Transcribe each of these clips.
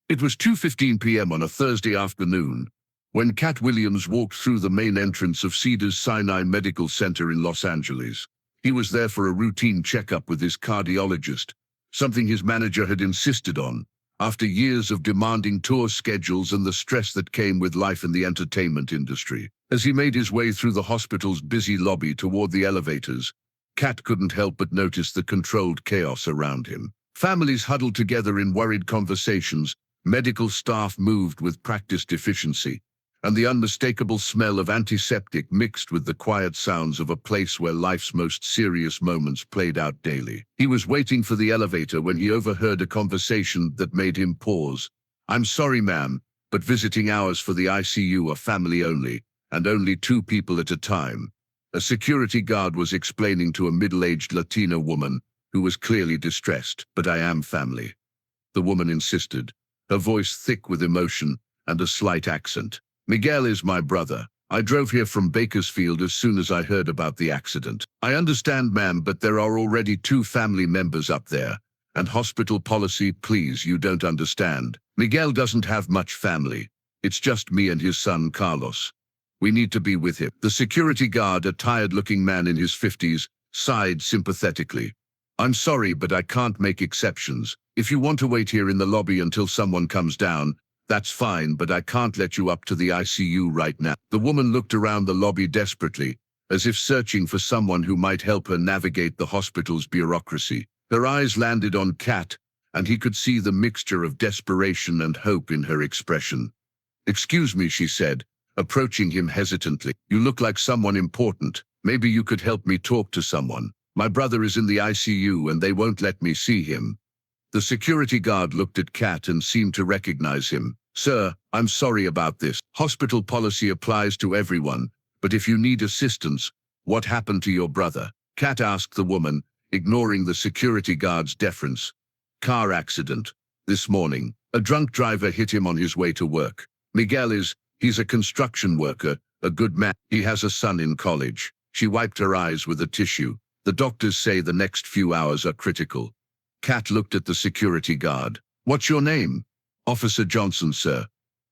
It was 2:15 p.m. on a Thursday afternoon when Katt Williams walked through the main entrance of Cedars-Sinai Medical Center in Los Angeles. He was there for a routine checkup with his cardiologist, something his manager had insisted on, after years of demanding tour schedules and the stress that came with life in the entertainment industry. As he made his way through the hospital's busy lobby toward the elevators, Katt couldn't help but notice the controlled chaos around him. Families huddled together in worried conversations, medical staff moved with practiced efficiency, and the unmistakable smell of antiseptic mixed with the quiet sounds of a place where life's most serious moments played out daily. He was waiting for the elevator when he overheard a conversation that made him pause. "I'm sorry, ma'am, but visiting hours for the ICU are family only, and only 2 people at a time." A security guard was explaining to a middle-aged Latina woman who was clearly distressed. "But I am family," the woman insisted, her voice thick with emotion and a slight accent. "Miguel is my brother. I drove here from Bakersfield as soon as I heard about the accident." "I understand, ma'am, but there are already 2 family members up there. And hospital policy, please, you don't understand. Miguel doesn't have much family. It's just me and his son, Carlos. We need to be with him." The security guard, a tired-looking man in his 50s, sighed sympathetically. "I'm sorry, but I can't make exceptions. If you want to wait here in the lobby until someone comes down, that's fine, but I can't let you up to the ICU right now." The woman looked around the lobby desperately, as if searching for someone who might help her navigate the hospital's bureaucracy. Her eyes landed on Katt, and he could see the mixture of desperation and hope in her expression. "Excuse me," she said, approaching him hesitantly. "You look like someone important. Maybe you could help me talk to someone. My brother is in the ICU and they won't let me see him." The security guard looked at Katt and seemed to recognize him. "Sir, I'm sorry about this. Hospital policy applies to everyone, but if you need assistance, what happened to your brother?" Katt asked the woman, ignoring the security guard's deference. "Car accident. This morning. A drunk driver hit him on his way to work. He's a construction worker, a good man. He has a son in college." She wiped her eyes with a tissue. "The doctors say the next few hours are critical." Katt looked at the security guard. "What's your name?" "Officer Johnson, sir."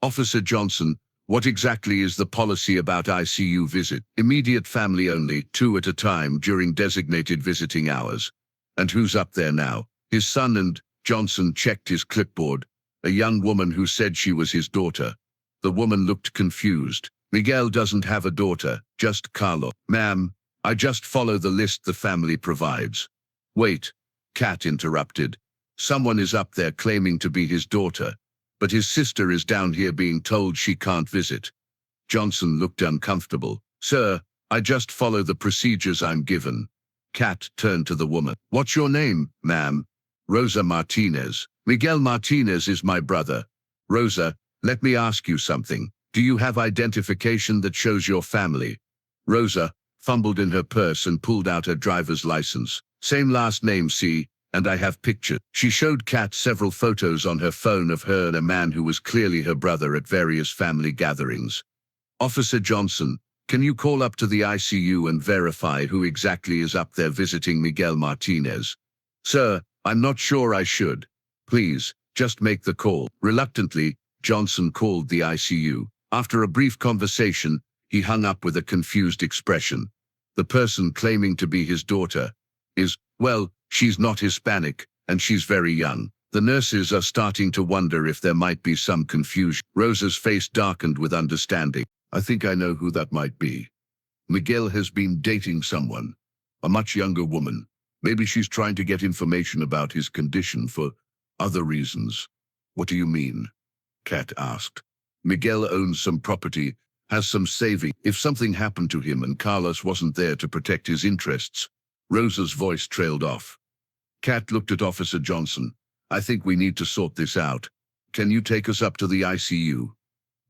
"Officer Johnson, what exactly is the policy about ICU visit?" "Immediate family only, 2 at a time during designated visiting hours." "And who's up there now?" "His son and—" Johnson checked his clipboard. "A young woman who said she was his daughter." The woman looked confused. "Miguel doesn't have a daughter, just Carlos." "Ma'am, I just follow the list the family provides." "Wait," Katt interrupted. "Someone is up there claiming to be his daughter, but his sister is down here being told she can't visit." Johnson looked uncomfortable. "Sir, I just follow the procedures I'm given." Katt turned to the woman. "What's your name, ma'am?" "Rosa Martinez." "Miguel Martinez is my brother." "Rosa, let me ask you something. Do you have identification that shows your family?" Rosa fumbled in her purse and pulled out her driver's license. "Same last name, see, and I have pictures." She showed Katt several photos on her phone of her and a man who was clearly her brother at various family gatherings. "Officer Johnson, can you call up to the ICU and verify who exactly is up there visiting Miguel Martinez?" "Sir, I'm not sure I should. Please, just make the call." Reluctantly, Johnson called the ICU. After a brief conversation, he hung up with a confused expression. "The person claiming to be his daughter well, she's not Hispanic, and she's very young. The nurses are starting to wonder if there might be some confusion." Rosa's face darkened with understanding. "I think I know who that might be. Miguel has been dating someone, a much younger woman. Maybe she's trying to get information about his condition for other reasons." "What do you mean?" Katt asked. "Miguel owns some property, has some saving. If something happened to him and Carlos wasn't there to protect his interests." Rosa's voice trailed off. Katt looked at Officer Johnson. "I think we need to sort this out. Can you take us up to the ICU?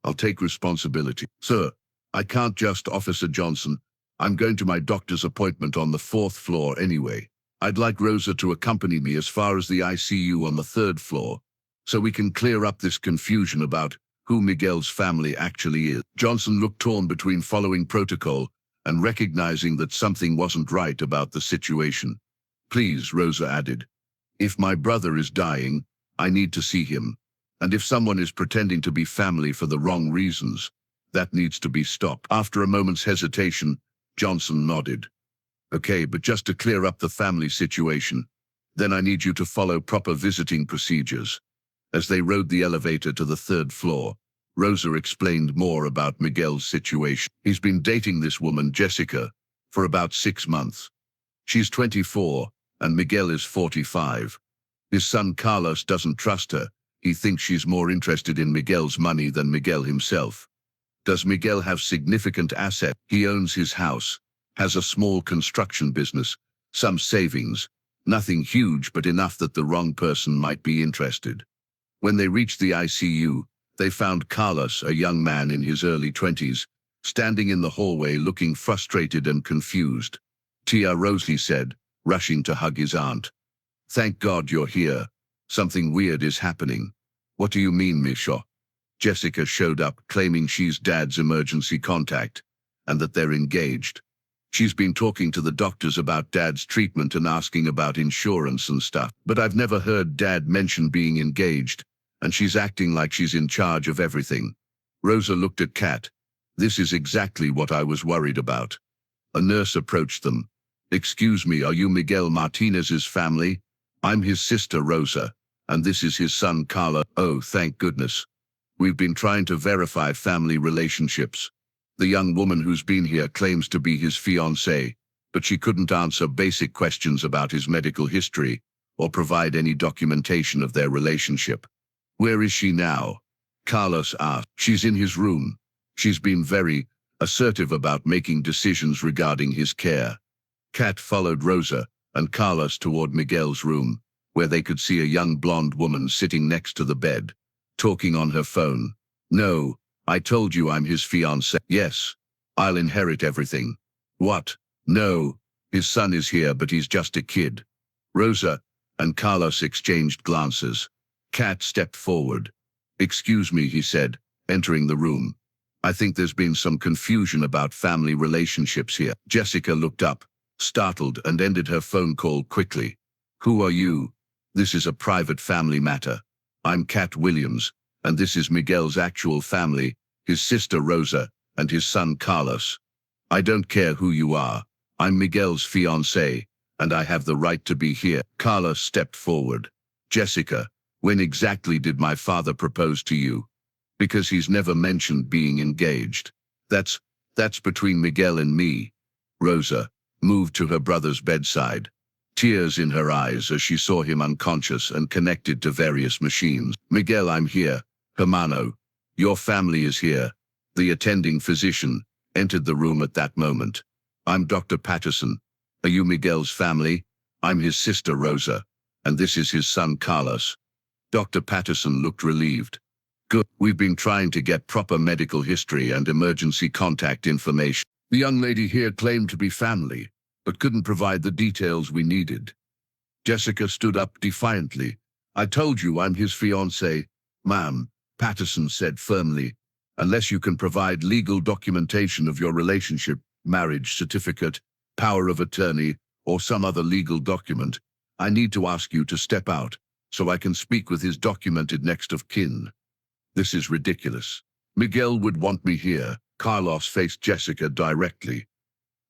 I'll take responsibility." "Sir, I can't just, Officer Johnson. I'm going to my doctor's appointment on the 4th floor anyway. I'd like Rosa to accompany me as far as the ICU on the 3rd floor, so we can clear up this confusion about who Miguel's family actually is." Johnson looked torn between following protocol and recognizing that something wasn't right about the situation. "Please," Rosa added. "If my brother is dying, I need to see him. And if someone is pretending to be family for the wrong reasons, that needs to be stopped. After a moment's hesitation, Johnson nodded. Okay, but just to clear up the family situation, then I need you to follow proper visiting procedures. As they rode the elevator to the 3rd floor, Rosa explained more about Miguel's situation. He's been dating this woman, Jessica, for about 6 months. She's 24, and Miguel is 45. His son Carlos doesn't trust her. He thinks she's more interested in Miguel's money than Miguel himself. Does Miguel have significant assets? He owns his house, has a small construction business, some savings, nothing huge but enough that the wrong person might be interested. When they reached the ICU, they found Carlos, a young man in his early 20s, standing in the hallway looking frustrated and confused. Tia Rosie said, rushing to hug his aunt. Thank God you're here. Something weird is happening. What do you mean, Misha? Jessica showed up, claiming she's Dad's emergency contact, and that they're engaged. She's been talking to the doctors about Dad's treatment and asking about insurance and stuff. But I've never heard Dad mention being engaged, and she's acting like she's in charge of everything. Rosa looked at Katt. This is exactly what I was worried about. A nurse approached them. Excuse me, are you Miguel Martinez's family? I'm his sister Rosa, and this is his son Carla. Oh, thank goodness. We've been trying to verify family relationships. The young woman who's been here claims to be his fiancée, but she couldn't answer basic questions about his medical history or provide any documentation of their relationship. Where is she now? Carlos asked. She's in his room. She's been very assertive about making decisions regarding his care. Katt followed Rosa and Carlos toward Miguel's room, where they could see a young blonde woman sitting next to the bed, talking on her phone. No, I told you I'm his fiancée. Yes, I'll inherit everything. What? No, his son is here, but he's just a kid. Rosa and Carlos exchanged glances. Katt stepped forward. Excuse me, he said, entering the room. I think there's been some confusion about family relationships here. Jessica looked up, startled, and ended her phone call quickly. Who are you? This is a private family matter. I'm Katt Williams, and this is Miguel's actual family, his sister Rosa, and his son Carlos. I don't care who you are. I'm Miguel's fiancée, and I have the right to be here. Carlos stepped forward. Jessica, when exactly did my father propose to you? Because he's never mentioned being engaged. That's between Miguel and me. Rosa moved to her brother's bedside, tears in her eyes as she saw him unconscious and connected to various machines. Miguel, I'm here. Hermano, your family is here. The attending physician entered the room at that moment. I'm Dr. Patterson. Are you Miguel's family? I'm his sister Rosa, and this is his son Carlos. Dr. Patterson looked relieved. Good. We've been trying to get proper medical history and emergency contact information. The young lady here claimed to be family, but couldn't provide the details we needed. Jessica stood up defiantly. I told you I'm his fiancée, ma'am, Patterson said firmly. Unless you can provide legal documentation of your relationship, marriage certificate, power of attorney, or some other legal document, I need to ask you to step out so I can speak with his documented next of kin. This is ridiculous. Miguel would want me here. Carlos faced Jessica directly.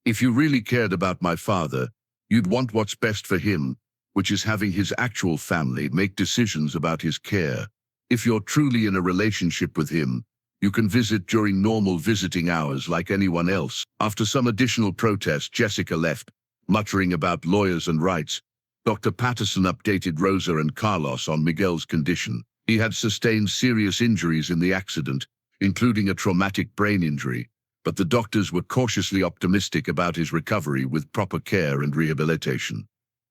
If you really cared about my father, you'd want what's best for him, which is having his actual family make decisions about his care. If you're truly in a relationship with him, you can visit during normal visiting hours like anyone else. After some additional protest, Jessica left, muttering about lawyers and rights. Dr. Patterson updated Rosa and Carlos on Miguel's condition. He had sustained serious injuries in the accident, including a traumatic brain injury, but the doctors were cautiously optimistic about his recovery with proper care and rehabilitation.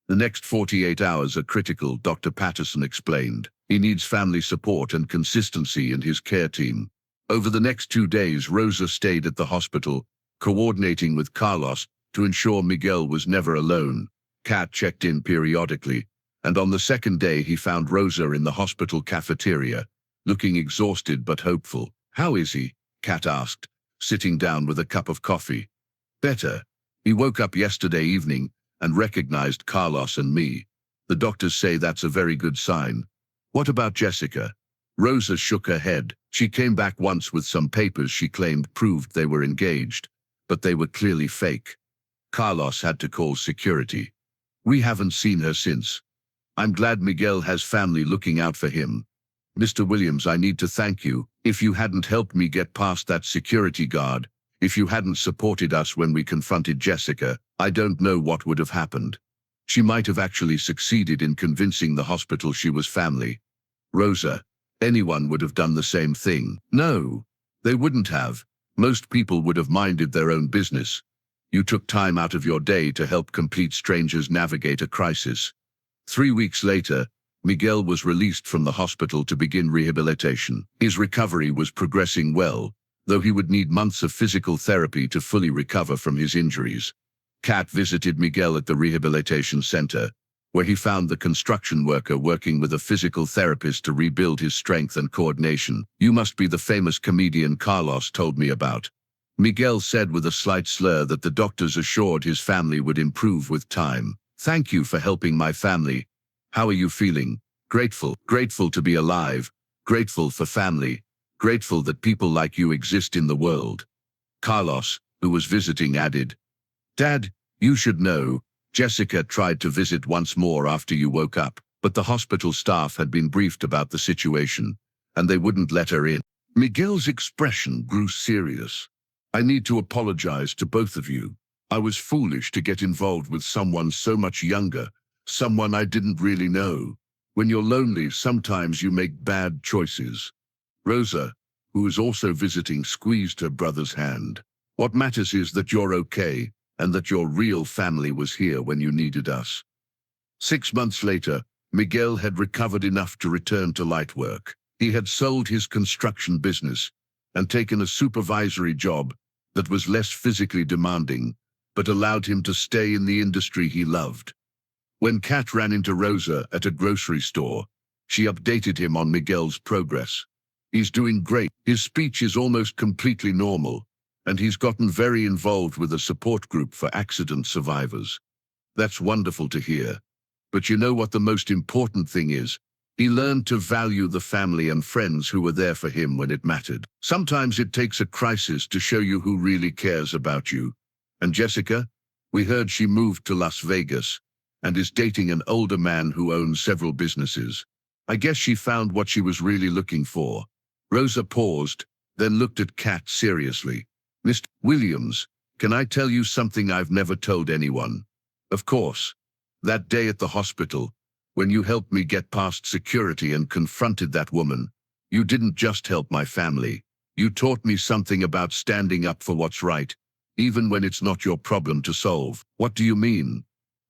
The next 48 hours are critical, Dr. Patterson explained. He needs family support and consistency in his care team. Over the next 2 days, Rosa stayed at the hospital, coordinating with Carlos to ensure Miguel was never alone. Katt checked in periodically, and on the second day he found Rosa in the hospital cafeteria, looking exhausted but hopeful. How is he? Katt asked, sitting down with a cup of coffee. Better. He woke up yesterday evening and recognized Carlos and me. The doctors say that's a very good sign. What about Jessica? Rosa shook her head. She came back once with some papers she claimed proved they were engaged, but they were clearly fake. Carlos had to call security. We haven't seen her since. I'm glad Miguel has family looking out for him. Mr. Williams, I need to thank you. If you hadn't helped me get past that security guard, if you hadn't supported us when we confronted Jessica, I don't know what would have happened. She might have actually succeeded in convincing the hospital she was family. Rosa, anyone would have done the same thing. No, they wouldn't have. Most people would have minded their own business. You took time out of your day to help complete strangers navigate a crisis. 3 weeks later, Miguel was released from the hospital to begin rehabilitation. His recovery was progressing well, though he would need months of physical therapy to fully recover from his injuries. Katt visited Miguel at the rehabilitation center, where he found the construction worker working with a physical therapist to rebuild his strength and coordination. You must be the famous comedian Carlos told me about. Miguel said with a slight slur that the doctors assured his family would improve with time. Thank you for helping my family. How are you feeling? Grateful. Grateful to be alive. Grateful for family. Grateful that people like you exist in the world. Carlos, who was visiting, added, Dad, you should know, Jessica tried to visit once more after you woke up, but the hospital staff had been briefed about the situation, and they wouldn't let her in. Miguel's expression grew serious. I need to apologize to both of you. I was foolish to get involved with someone so much younger, someone I didn't really know. When you're lonely, sometimes you make bad choices. Rosa, who was also visiting, squeezed her brother's hand. What matters is that you're okay, and that your real family was here when you needed us. 6 months later, Miguel had recovered enough to return to light work. He had sold his construction business and taken a supervisory job that was less physically demanding, but allowed him to stay in the industry he loved. When Katt ran into Rosa at a grocery store, she updated him on Miguel's progress. He's doing great. His speech is almost completely normal, and he's gotten very involved with a support group for accident survivors. That's wonderful to hear. But you know what the most important thing is? He learned to value the family and friends who were there for him when it mattered. Sometimes it takes a crisis to show you who really cares about you. And Jessica, we heard she moved to Las Vegas and is dating an older man who owns several businesses. I guess she found what she was really looking for. Rosa paused, then looked at Katt seriously. Mr. Williams, can I tell you something I've never told anyone? Of course. That day at the hospital, when you helped me get past security and confronted that woman, you didn't just help my family. You taught me something about standing up for what's right, even when it's not your problem to solve. What do you mean?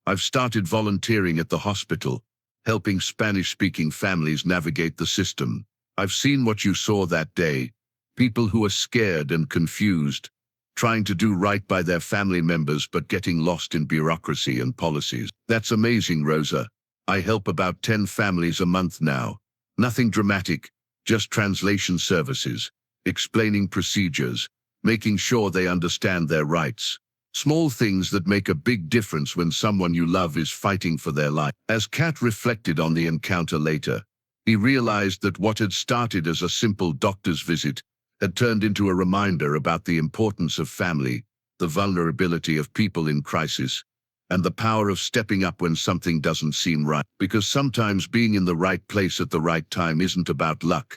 I've started volunteering at the hospital, helping Spanish-speaking families navigate the system. I've seen what you saw that day. People who are scared and confused, trying to do right by their family members but getting lost in bureaucracy and policies. That's amazing, Rosa. I help about 10 families a month now. Nothing dramatic, just translation services, explaining procedures, making sure they understand their rights. Small things that make a big difference when someone you love is fighting for their life. As Katt reflected on the encounter later, he realized that what had started as a simple doctor's visit had turned into a reminder about the importance of family, the vulnerability of people in crisis, and the power of stepping up when something doesn't seem right. Because sometimes being in the right place at the right time isn't about luck.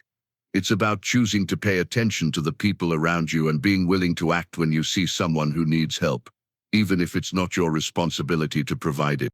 It's about choosing to pay attention to the people around you and being willing to act when you see someone who needs help, even if it's not your responsibility to provide it.